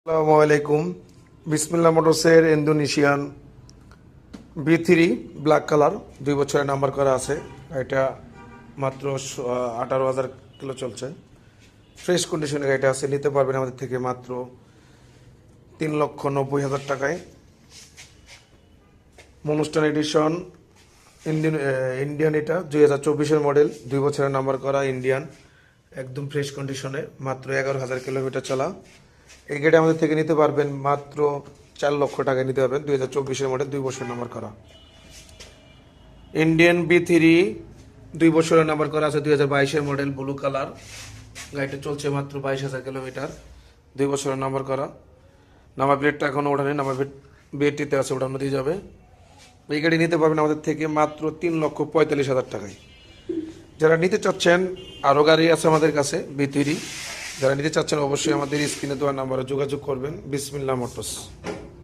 আসসালামু আলাইকুম। বিসমিল্লাহ মোটরসের ইন্দোনেশিয়ান B3 ব্ল্যাক কালার 2 বছরের নাম্বার করা আছে। এটা মাত্র 18,000 কিলো চলছে। ফ্রেশ কন্ডিশনে গাড়িটা আছে, নিতে পারবেন আমাদের থেকে মাত্র 3,90,000 টাকায়। মনুস্টান এডিশন ইন্ডিয়ান, এটা 2024-এর মডেল, 2 বছরের নাম্বার করা ইন্ডিয়ান, একদম ফ্রেশ কন্ডিশনে, মাত্র 11,000 কিলোমিটার চলা। এই গাড়ি আমাদের থেকে নিতে পারবেন মাত্র 4 লক্ষ টাকায় নিতে পারবেন। 2024-এর মডেল, 2 বছরের নাম্বার করা ইন্ডিয়ান B3, 2 বছরের নাম্বার করা আছে, 2022-এর মডেল, ব্লু কালার। গাড়িটা চলছে মাত্র 22,000 কিলোমিটার, 2 বছরের নাম্বার করা। নাম্বার প্লেটটা এখনও ওঠানে, নাম্বার বেডটিতে আছে, ওঠানো দিয়ে যাবে। এই গাড়ি নিতে পারবেন আমাদের থেকে মাত্র 3,45,000 টাকায়। যারা নিতে চাচ্ছেন, আরও গাড়ি আছে আমাদের কাছে B3, যারা নিতে চাচ্ছেন অবশ্যই আমাদের স্ক্রিনে দেওয়া নাম্বারে যোগাযোগ করবেন। বিসমিল্লাহ মোটরস।